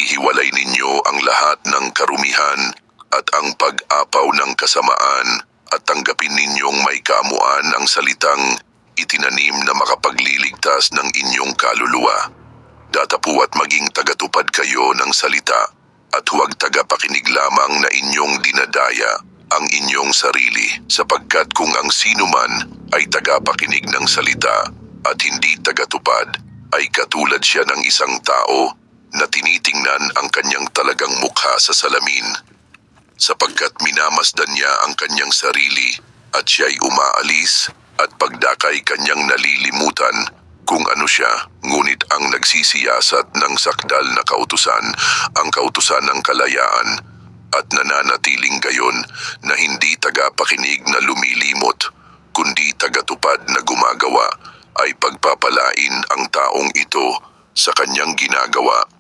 ihiwalay ninyo ang lahat ng karumihan at ang pag-apaw ng kasamaan at tanggapin ninyong may kaamuan ang salitang itinanim na makapagliligtas ng inyong kaluluwa. Datapuat maging tagatupad kayo ng salita at huwag tagapakinig lamang na inyong dinadaya ang inyong sarili, sapagkat kung ang sinuman ay tagapakinig ng salita at hindi tagatupad, ay katulad siya ng isang tao na tinitingnan ang kanyang talagang mukha sa salamin, sapagkat minamasdan niya ang kanyang sarili at siya'y umaalis at pagdakay kanyang nalilimutan kung ano siya, ngunit ang nagsisiyasat ng sakdal na kautusan, ang kautusan ng kalayaan, at nananatiling gayon na hindi tagapakinig na lumilimot, kundi tagatupad na gumagawa, ay pagpapalain ang taong ito sa kanyang ginagawa